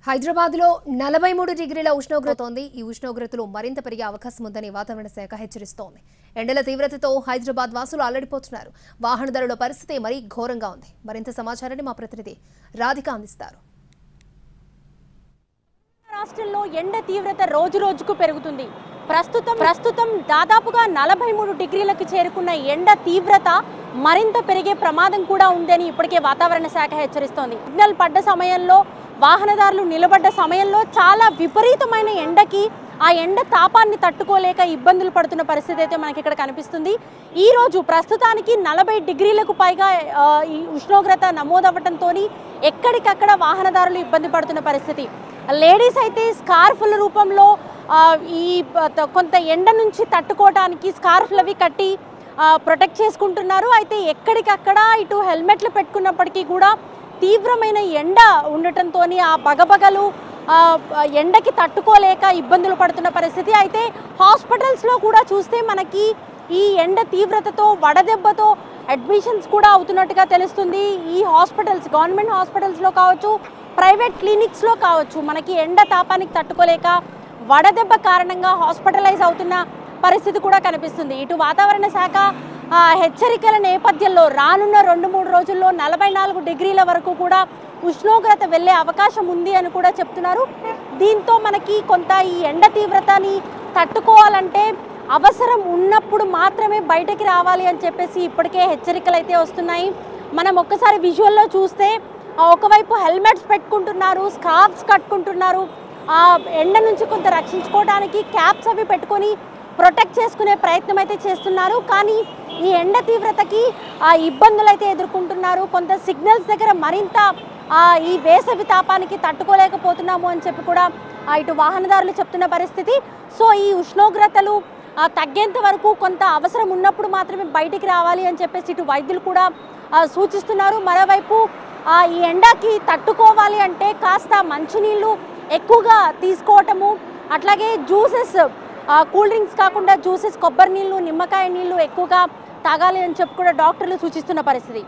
హైదరాబాద్ లో 43 డిగ్రీల ఉష్ణోగ్రత ఉంది. ఈ ఉష్ణోగ్రతలు మరింత పెరిగే అవకాశం ఉందని వాతావరణ శాఖ హెచ్చరిస్తోంది. ఎండల తీవ్రతతో హైదరాబాద్ వాసులు అల్లడిపోతున్నారు. వాహనదారుల పరిస్థితి మరీ ఘోరంగా ఉంది. మరింత సమాచారాన్ని మా ప్రతినిధి రాధిక అందిస్తారు. రాష్ట్రంలో ఎండ తీవ్రత రోజు రోజుకు పెరుగుతుంది. ప్రస్తుతం దాదాపుగా 43 డిగ్రీలకు చేరుకున్న ఎండ తీవ్రత మరింత పెరిగే ప్రమాదం కూడా ఉందని ఇప్పటికే వాతావరణ శాఖ హెచ్చరిస్తోంది. సిగ్నల్ పడ్డ సమయంలో వాహనదారులు నిలబడ్డ సమయంలో చాలా విపరీతమైన ఎండకి ఆ ఎండ తాపాన్ని తట్టుకోలేక ఇబ్బందులు పడుతున్న పరిస్థితి అయితే మనకి ఇక్కడ కనిపిస్తుంది. ఈ రోజు ప్రస్తుతానికి 40 డిగ్రీలకు పైగా ఈ ఉష్ణోగ్రత నమోదవ్వడంతో ఎక్కడికక్కడ వాహనదారులు ఇబ్బంది పడుతున్న పరిస్థితి. లేడీస్ అయితే స్కార్ఫ్ల రూపంలో ఈ కొంత ఎండ నుంచి తట్టుకోవడానికి స్కార్ఫ్లు అవి కట్టి ప్రొటెక్ట్ చేసుకుంటున్నారు. అయితే ఎక్కడికక్కడ ఇటు హెల్మెట్లు పెట్టుకున్నప్పటికీ కూడా తీవ్రమైన ఎండ ఉండటంతో ఆ బగబగలు ఎండకి తట్టుకోలేక ఇబ్బందులు పడుతున్న పరిస్థితి. అయితే హాస్పిటల్స్లో కూడా చూస్తే మనకి ఈ ఎండ తీవ్రతతో వడదెబ్బతో అడ్మిషన్స్ కూడా అవుతున్నట్టుగా తెలుస్తుంది. ఈ హాస్పిటల్స్ గవర్నమెంట్ హాస్పిటల్స్లో కావచ్చు, ప్రైవేట్ క్లినిక్స్లో కావచ్చు, మనకి ఎండ తాపానికి తట్టుకోలేక వడదెబ్బ కారణంగా హాస్పిటలైజ్ అవుతున్న పరిస్థితి కూడా కనిపిస్తుంది. ఇటు వాతావరణ శాఖ హెచ్చరికల నేపథ్యంలో రానున్న 2-3 రోజుల్లో 44 డిగ్రీల వరకు కూడా ఉష్ణోగ్రత వెళ్ళే అవకాశం ఉంది అని కూడా చెప్తున్నారు. దీంతో మనకి కొంత ఈ ఎండ తీవ్రతని తట్టుకోవాలంటే అవసరం ఉన్నప్పుడు మాత్రమే బయటకి రావాలి అని చెప్పేసి ఇప్పటికే హెచ్చరికలు అయితే వస్తున్నాయి. మనం ఒక్కసారి విజువల్లో చూస్తే ఒకవైపు హెల్మెట్స్ పెట్టుకుంటున్నారు, స్కార్ఫ్స్ కట్టుకుంటున్నారు, ఆ ఎండ నుంచి కొంత రక్షించుకోవడానికి క్యాప్స్ అవి పెట్టుకొని ప్రొటెక్ట్ చేసుకునే ప్రయత్నం అయితే చేస్తున్నారు. కానీ ఈ ఎండ తీవ్రతకి ఇబ్బందులు అయితే ఎదుర్కొంటున్నారు. కొంత సిగ్నల్స్ దగ్గర మరింత ఈ వేసవి తాపానికి తట్టుకోలేకపోతున్నాము అని చెప్పి కూడా ఇటు వాహనదారులు చెప్తున్న పరిస్థితి. సో ఈ ఉష్ణోగ్రతలు తగ్గేంత వరకు కొంత అవసరం ఉన్నప్పుడు మాత్రమే బయటికి రావాలి అని చెప్పేసి ఇటు వైద్యులు కూడా సూచిస్తున్నారు. మరోవైపు ఈ ఎండకి తట్టుకోవాలి అంటే కాస్త మంచినీళ్ళు ఎక్కువగా తీసుకోవటము, అట్లాగే జ్యూసెస్, కూల్ డ్రింక్స్ కాకుండా జ్యూసెస్, కొబ్బరి నీళ్ళు, నిమ్మకాయ నీళ్ళు ఎక్కువగా తాగాలి అని చెప్పి కూడా డాక్టర్లు సూచిస్తున్న పరిస్థితి.